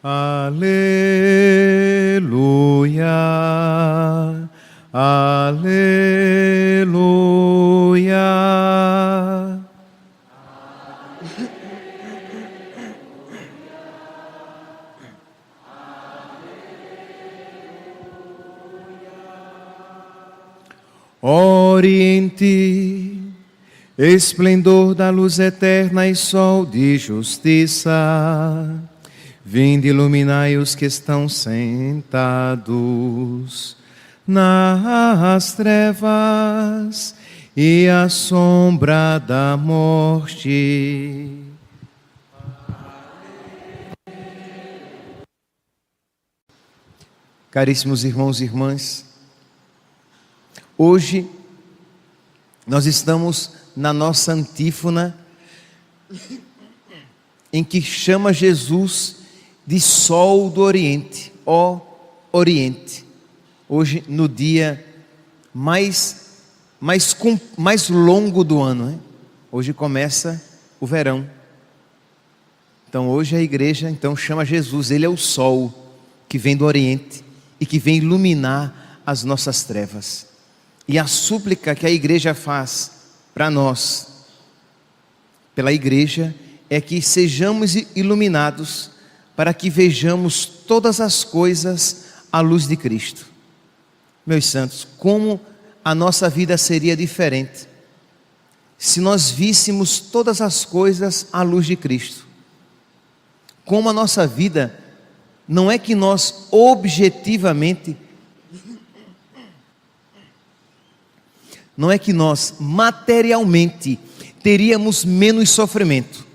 Aleluia, aleluia. Oriente, esplendor da luz eterna e sol de justiça, vinde iluminai os que estão sentados nas trevas e à sombra da morte. Caríssimos irmãos e irmãs, hoje nós estamos na nossa antífona em que chama Jesus de Sol do Oriente, ó Oriente. Hoje, no dia mais longo do ano, né? Hoje começa o verão. Então hoje a igreja chama Jesus, Ele é o Sol que vem do Oriente e que vem iluminar as nossas trevas. E a súplica que a igreja faz para nós, pela igreja, é que sejamos iluminados para que vejamos todas as coisas à luz de Cristo. Meus santos, como a nossa vida seria diferente se nós víssemos todas as coisas à luz de Cristo. Como a nossa vida, não é que nós objetivamente, não é que nós materialmente teríamos menos sofrimento.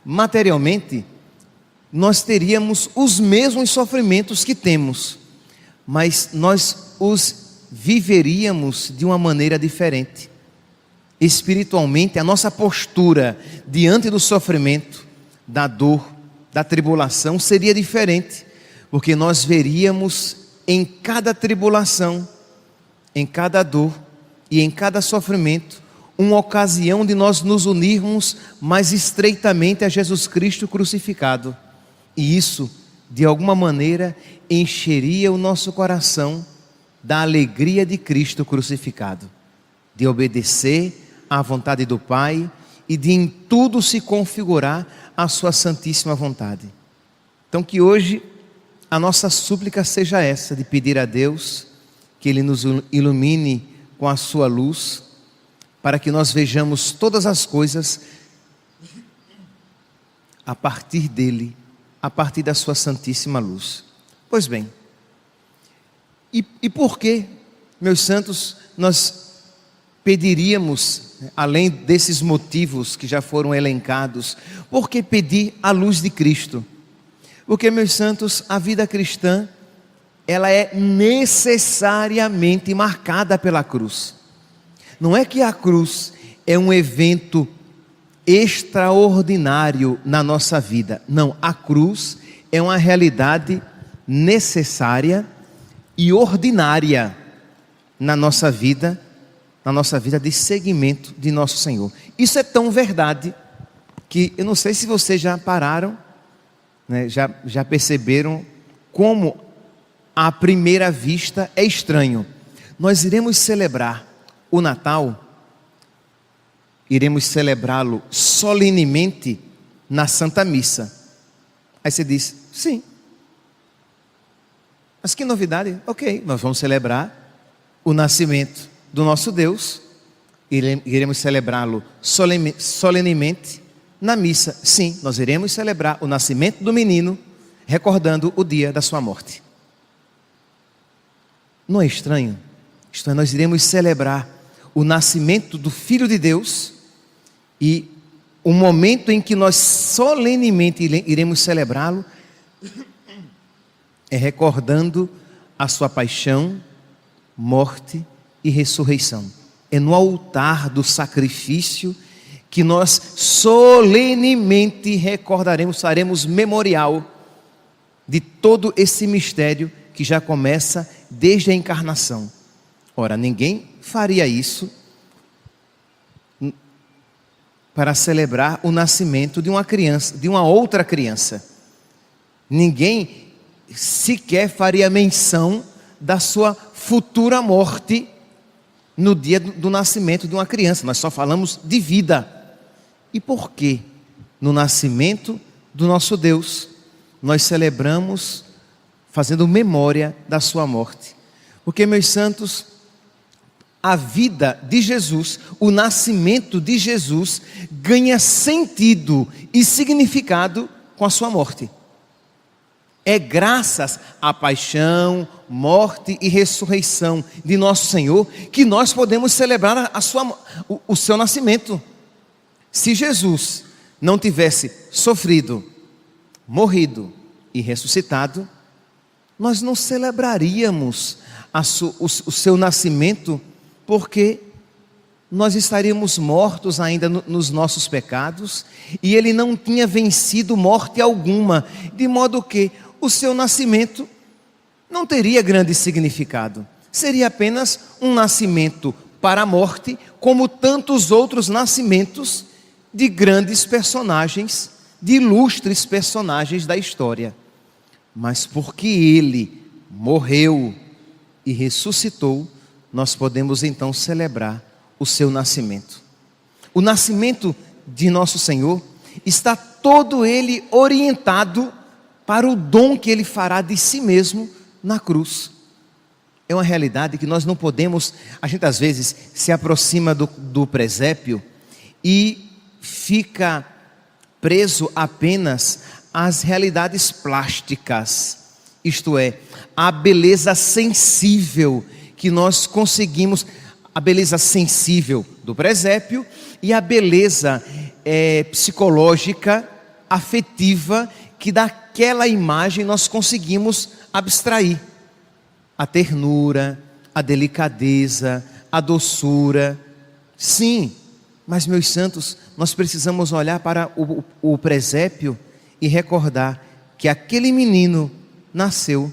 Materialmente, nós teríamos os mesmos sofrimentos que temos, mas nós os viveríamos de uma maneira diferente. Espiritualmente, a nossa postura diante do sofrimento, da dor, da tribulação seria diferente, porque nós veríamos em cada tribulação, em cada dor e em cada sofrimento, uma ocasião de nós nos unirmos mais estreitamente a Jesus Cristo crucificado. E isso, de alguma maneira, encheria o nosso coração da alegria de Cristo crucificado, de obedecer à vontade do Pai e de em tudo se configurar a sua santíssima vontade. Então que hoje a nossa súplica seja essa, de pedir a Deus que Ele nos ilumine com a sua luz, para que nós vejamos todas as coisas a partir dEle, a partir da sua santíssima luz. Pois bem, e por que, meus santos, nós pediríamos, além desses motivos que já foram elencados, por que pedir a luz de Cristo? Porque, meus santos, a vida cristã, ela é necessariamente marcada pela cruz. Não é que a cruz é um evento extraordinário na nossa vida. Não, a cruz é uma realidade necessária e ordinária na nossa vida de seguimento de nosso Senhor. Isso é tão verdade que eu não sei se vocês já pararam, né, já perceberam como à primeira vista é estranho. Nós iremos celebrar o Natal, iremos celebrá-lo solenemente na Santa Missa. Aí você diz, sim. Mas que novidade? Ok, nós vamos celebrar o nascimento do nosso Deus, iremos celebrá-lo solenemente na missa. Sim, nós iremos celebrar o nascimento do menino, recordando o dia da sua morte. Não é estranho? Isto é, nós iremos celebrar o nascimento do Filho de Deus, e o momento em que nós solenemente iremos celebrá-lo é recordando a sua paixão, morte e ressurreição. É no altar do sacrifício que nós solenemente recordaremos, faremos memorial de todo esse mistério que já começa desde a encarnação. Ora, ninguém faria isso para celebrar o nascimento de uma criança, de uma outra criança. Ninguém sequer faria menção da sua futura morte no dia do nascimento de uma criança. Nós só falamos de vida. E por quê? No nascimento do nosso Deus, nós celebramos fazendo memória da sua morte. Porque, meus santos, a vida de Jesus, o nascimento de Jesus, ganha sentido e significado com a sua morte. É graças à paixão, morte e ressurreição de nosso Senhor que nós podemos celebrar o seu nascimento. Se Jesus não tivesse sofrido, morrido e ressuscitado, nós não celebraríamos o seu nascimento, porque nós estaríamos mortos ainda nos nossos pecados, e ele não tinha vencido morte alguma, de modo que o seu nascimento não teria grande significado. Seria apenas um nascimento para a morte, como tantos outros nascimentos de grandes personagens, de ilustres personagens da história. Mas porque ele morreu e ressuscitou, nós podemos então celebrar o seu nascimento. O nascimento de nosso Senhor está todo ele orientado para o dom que ele fará de si mesmo na cruz. É uma realidade que nós não podemos. A gente às vezes se aproxima do presépio e fica preso apenas às realidades plásticas, isto é, a beleza sensível que nós conseguimos, a beleza sensível do presépio e a beleza psicológica, afetiva, que daquela imagem nós conseguimos abstrair. A ternura, a delicadeza, a doçura. Sim, mas meus santos, nós precisamos olhar para o presépio e recordar que aquele menino nasceu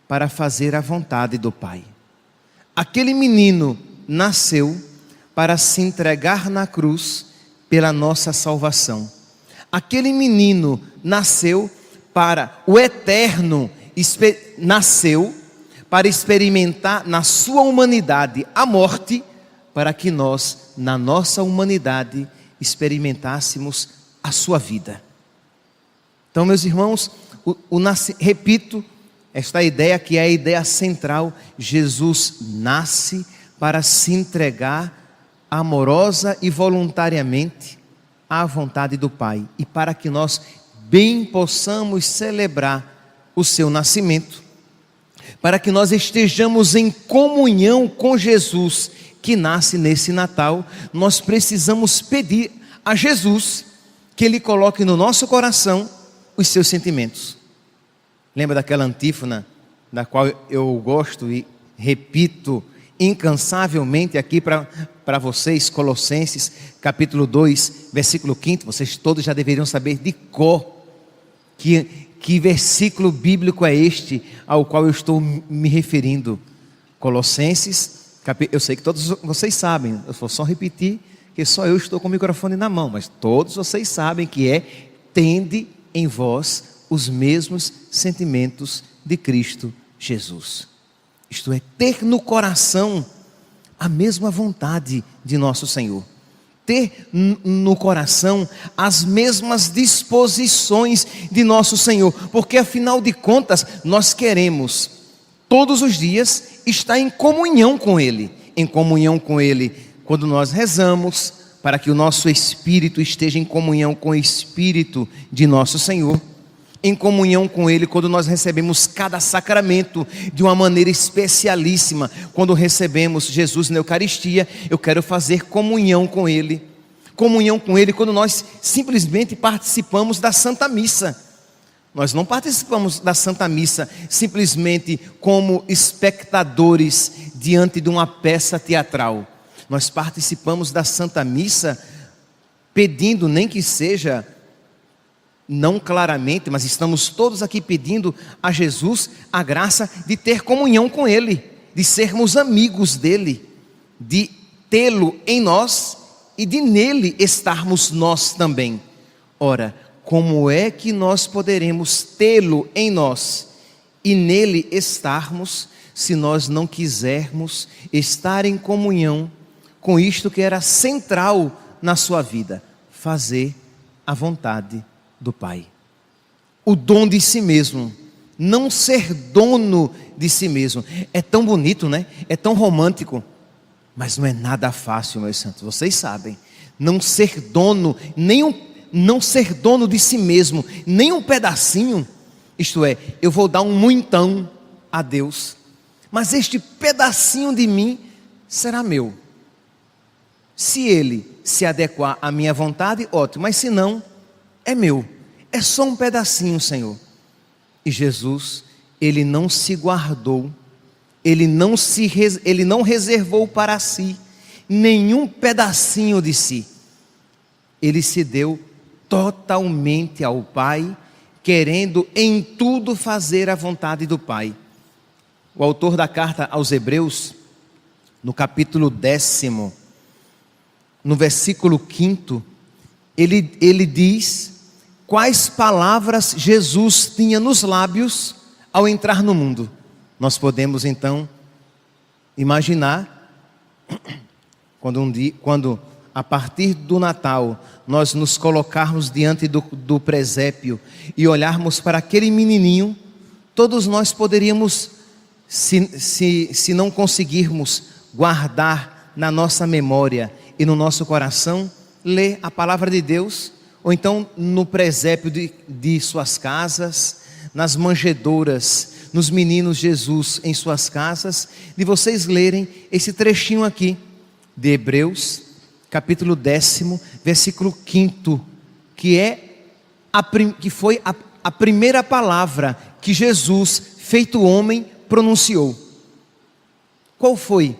para fazer a vontade do Pai. Aquele menino nasceu para se entregar na cruz pela nossa salvação. Aquele menino nasceu para o eterno, nasceu para experimentar na sua humanidade a morte, para que nós, na nossa humanidade, experimentássemos a sua vida. Então, meus irmãos, repito, esta ideia que é a ideia central: Jesus nasce para se entregar amorosa e voluntariamente à vontade do Pai, e para que nós bem possamos celebrar o seu nascimento, para que nós estejamos em comunhão com Jesus que nasce nesse Natal, nós precisamos pedir a Jesus que Ele coloque no nosso coração os seus sentimentos. Lembra daquela antífona da qual eu gosto e repito incansavelmente aqui para vocês, Colossenses capítulo 2, versículo 5, vocês todos já deveriam saber de cor que versículo bíblico é este ao qual eu estou me referindo. Colossenses, eu sei que todos vocês sabem, eu vou só repetir, que só eu estou com o microfone na mão, mas todos vocês sabem que é: tende em vós os mesmos sentimentos de Cristo Jesus. Isto é, ter no coração a mesma vontade de nosso Senhor. Ter no coração as mesmas disposições de nosso Senhor. Porque afinal de contas, nós queremos todos os dias estar em comunhão com Ele. Em comunhão com Ele quando nós rezamos, para que o nosso espírito esteja em comunhão com o Espírito de nosso Senhor. Em comunhão com Ele quando nós recebemos cada sacramento de uma maneira especialíssima. Quando recebemos Jesus na Eucaristia, eu quero fazer comunhão com Ele. Comunhão com Ele quando nós simplesmente participamos da Santa Missa. Nós não participamos da Santa Missa simplesmente como espectadores diante de uma peça teatral. Nós participamos da Santa Missa pedindo, nem que seja não claramente, mas estamos todos aqui pedindo a Jesus a graça de ter comunhão com Ele, de sermos amigos dEle, de tê-lo em nós e de nele estarmos nós também. Ora, como é que nós poderemos tê-lo em nós e nele estarmos, se nós não quisermos estar em comunhão com isto que era central na sua vida: fazer a vontade do Pai. O dom de si mesmo, não ser dono de si mesmo. É tão bonito, né? É tão romântico, mas não é nada fácil, meus santos. Vocês sabem, não ser dono, não ser dono de si mesmo, nem um pedacinho. Isto é, eu vou dar um muitão a Deus, mas este pedacinho de mim será meu. Se Ele se adequar à minha vontade, ótimo, mas se não, é meu. É só um pedacinho, Senhor. E Jesus, Ele não se guardou, Ele não reservou para si nenhum pedacinho de si. Ele se deu totalmente ao Pai, querendo em tudo fazer a vontade do Pai. O autor da carta aos Hebreus, no capítulo 10, no versículo 5, ele diz quais palavras Jesus tinha nos lábios ao entrar no mundo. Nós podemos então imaginar, quando a partir do Natal nós nos colocarmos diante do presépio e olharmos para aquele menininho, todos nós poderíamos, se não conseguirmos guardar na nossa memória e no nosso coração, ler a palavra de Deus, ou então no presépio de suas casas, nas manjedouras, nos meninos Jesus em suas casas, de vocês lerem esse trechinho aqui de Hebreus, capítulo 10, versículo 5, que foi a primeira palavra que Jesus, feito homem, pronunciou. Qual foi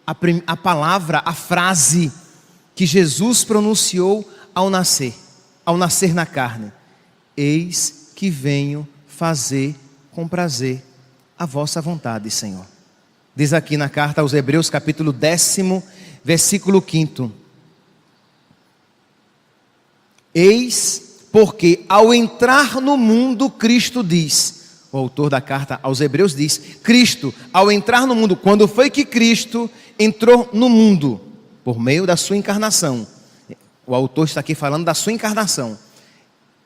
a palavra, a frase que Jesus pronunciou ao nascer na carne? Eis que venho fazer com prazer a vossa vontade, Senhor. Diz aqui na carta aos Hebreus, capítulo 10, versículo 5. Eis porque ao entrar no mundo, Cristo diz, o autor da carta aos Hebreus diz, Cristo, ao entrar no mundo, quando foi que Cristo entrou no mundo? Por meio da sua encarnação. O autor está aqui falando da sua encarnação.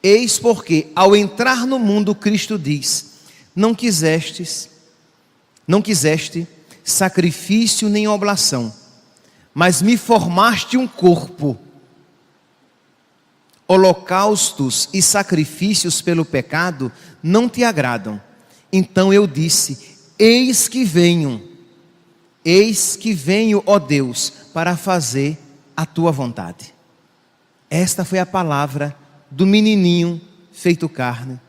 Eis porque ao entrar no mundo, Cristo diz, não quiseste sacrifício nem oblação, mas me formaste um corpo. Holocaustos e sacrifícios pelo pecado não te agradam. Então eu disse, eis que venho, ó Deus, para fazer a tua vontade. Esta foi a palavra do menininho feito carne,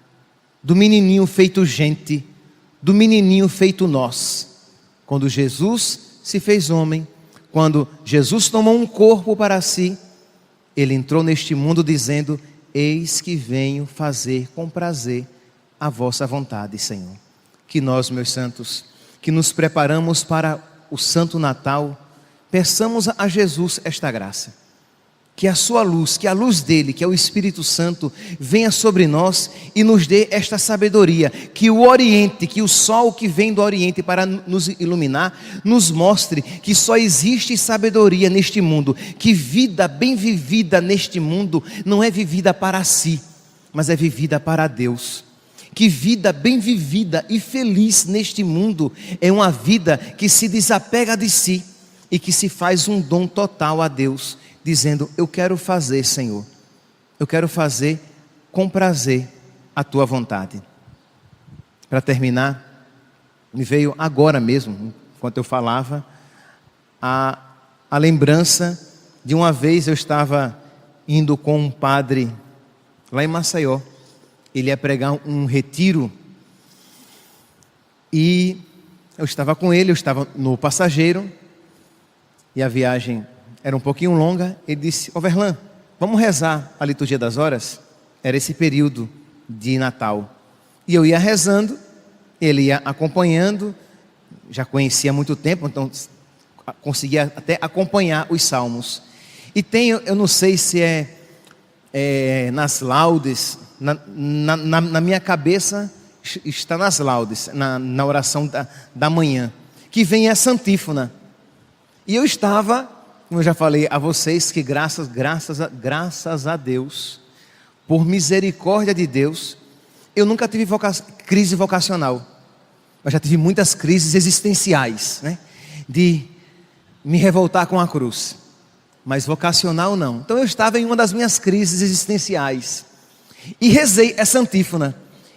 do menininho feito gente, do menininho feito nós. Quando Jesus se fez homem, quando Jesus tomou um corpo para si, Ele entrou neste mundo dizendo, eis que venho fazer com prazer a vossa vontade, Senhor. Que nós, meus santos, que nos preparamos para o Santo Natal, peçamos a Jesus esta graça. Que a sua luz, que a luz dele, que é o Espírito Santo, venha sobre nós e nos dê esta sabedoria. Que o Oriente, que o sol que vem do Oriente para nos iluminar, nos mostre que só existe sabedoria neste mundo. Que vida bem vivida neste mundo não é vivida para si, mas é vivida para Deus. Que vida bem vivida e feliz neste mundo é uma vida que se desapega de si e que se faz um dom total a Deus, dizendo, eu quero fazer, Senhor, eu quero fazer com prazer a tua vontade. Para terminar, me veio agora mesmo, enquanto eu falava, a lembrança de uma vez eu estava indo com um padre lá em Maceió. Ele ia pregar um retiro e eu estava com ele, eu estava no passageiro e a viagem era um pouquinho longa. Ele disse, Verlan, vamos rezar a liturgia das horas? Era esse período de Natal. E eu ia rezando, ele ia acompanhando, já conhecia há muito tempo, então conseguia até acompanhar os salmos. E tem, eu não sei se é nas laudes, na minha cabeça está nas laudes, na oração da manhã, que vem essa antífona. E eu estava, como eu já falei a vocês, que graças a Deus, por misericórdia de Deus, eu nunca tive crise vocacional. Eu já tive muitas crises existenciais, né? De me revoltar com a cruz. Mas vocacional não. Então eu estava em uma das minhas crises existenciais. E rezei essa antífona.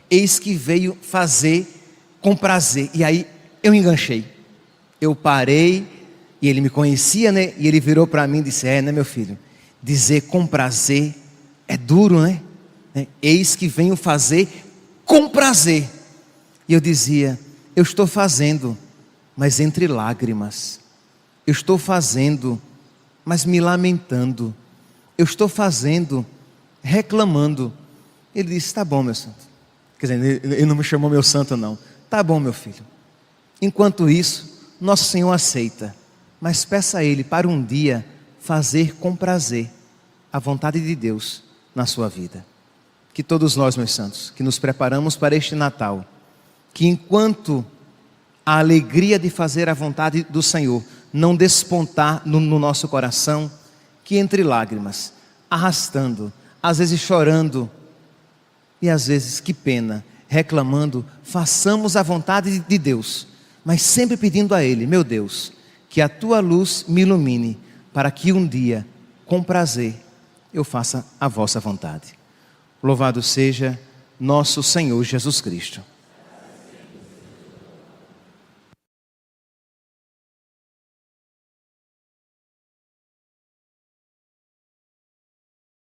Eis que veio fazer com prazer. E aí eu enganchei. Eu parei, e ele me conhecia, né? E ele virou para mim e disse: né, meu filho? Dizer com prazer é duro, né? Eis que venho fazer com prazer. E eu dizia: eu estou fazendo, mas entre lágrimas. Eu estou fazendo, mas me lamentando. Eu estou fazendo, reclamando. Ele disse: tá bom, meu santo. Quer dizer, ele não me chamou meu santo, não. Tá bom, meu filho. Enquanto isso, nosso Senhor aceita. Mas peça a Ele para um dia fazer com prazer a vontade de Deus na sua vida. Que todos nós, meus santos, que nos preparamos para este Natal, que enquanto a alegria de fazer a vontade do Senhor não despontar no nosso coração, que entre lágrimas, arrastando, às vezes chorando, e às vezes, que pena, reclamando, façamos a vontade de Deus, mas sempre pedindo a Ele: meu Deus, que a Tua luz me ilumine, para que um dia, com prazer, eu faça a vossa vontade. Louvado seja nosso Senhor Jesus Cristo.